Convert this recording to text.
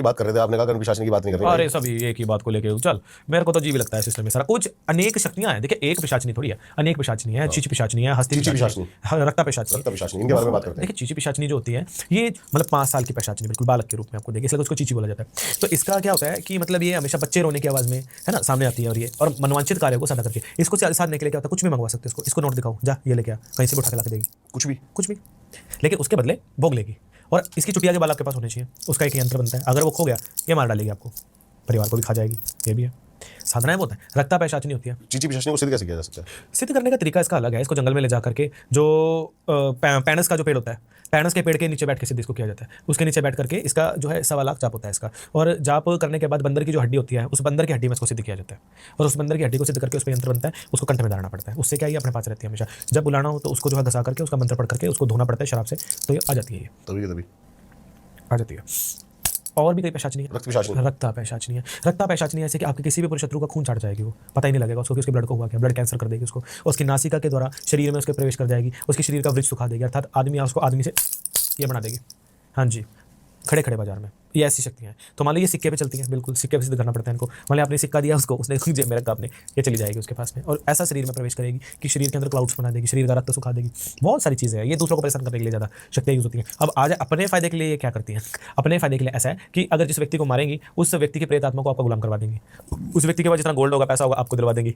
की बात कर रहे थे, आपने कहा कर्ण पिशाचिनी की बात नहीं कर रहे। अरे सभी एक ही बात को लेके चल, मेरे को तो अजीब लगता है सिस्टम में सारा कुछ। अनेक शक्तियां हैं, देखिए एक पिशाचिनी थोड़ी है, अनेक पिशाचिनी है, चीची पिशाचिनी है, हस्ती चीची पिशाचिनी, रक्ता पिशाचिनी, रक्त पिशाचिनी, इनके बारे में बात करते हैं। देखिए चीची पिशाचिनी जो होती है ये मतलब 5 साल की पिशाचिनी, बिल्कुल बालक के रूप में आपको देखिए, इसलिए उसको चीची बोला जाता है। तो इसका क्या होता है कि मतलब ये हमेशा बच्चे रोने की आवाज में है ना सामने आती है, और ये और मनवांछित कार्य को साधा करके इसको साधने के लिए क्या होता है, कुछ भी मंगवा सकते हो इसको नोट दिखाओ, जा ये लेके आ, कहीं से भी उठा के ला के देगी, कुछ भी, लेकिन उसके बदले भोग लेगी। और इसकी चुटिया के बाल आपके पास होने चाहिए, उसका एक यंत्र बनता है, अगर वो खो गया ये मार डालेगी आपको, परिवार को भी खा जाएगी, ये भी है साधना है। वो होता है रक्ता पिशाचिनी होती है। चीची पिशाचिनी को सिद्ध कैसे किया जा सकता है? सिद्ध करने का तरीका इसका अलग है। इसको जंगल में ले जा करके जो पैनस का जो पेड़ होता है, पैनस के पेड़ के नीचे बैठ के सिद्ध इसको किया जाता है। उसके नीचे बैठ करके इसका जो है 1.25 लाख जाप होता है इसका, और जाप करने के बाद बंदर की जो हड्डी होती है उस बंदर की हड्डी में इसको सिद्ध किया जाता है, और उस बंदर की हड्डी को सिद्ध करके उस पर यंत्र बनता है, उसको कंठ में डालना पड़ता है। उससे क्या ये अपने पास रहती है हमेशा, जब बुलाना हो तो उसको जो है घसा करके उसका मंत्र पढ़ करके उसको धोना पड़ता है शराब से, तो ये आ जाती है, ये तभी आ जाती है। और भी कई पिशाचिनी है, रक्ता पिशाचिनी है। रक्ता पिशाचिनी ऐसे कि आपके किसी भी पूरे शत्रु का खून चाट जाएगी, वो पता ही नहीं लगेगा उसको कि उसके ब्लड को हुआ क्या, ब्लड कैंसर कर देगी उसको, उसकी नासिका के द्वारा शरीर में उसके प्रवेश कर जाएगी, उसके शरीर का वृक्ष सुखा देगी, अर्थात आदमी उसको आदमी से ये बना देगी। हाँ जी, खड़े खड़े बाजार में ये ऐसी शक्तियाँ हैं। तो मान लो ये सिक्के पे चलती हैं, बिल्कुल सिक्के पे सिद्ध करना पड़ता है इनको। मान लो आपने सिक्का दिया उसको, उसने जेब में रखा आपने, ये चली जाएगी उसके पास में, और ऐसा शरीर में प्रवेश करेगी कि शरीर के अंदर क्लाउड्स बना देगी, शरीर का रक्त सुखा देगी। बहुत सारी चीज़ें हैं, ये दूसरों को परेशान करने के लिए ज़्यादा शक्तियाँ यूज होती हैं। अब आज अपने फायदे के लिए ये क्या करती हैं, अपने फायदे के लिए ऐसा है कि अगर जिस व्यक्ति को मारेंगी उस व्यक्ति की प्रेत आत्मा को आपका गुलाम करवा देंगी, उस व्यक्ति के पास जितना गोल्ड होगा पैसा होगा आपको दिलवा देंगी।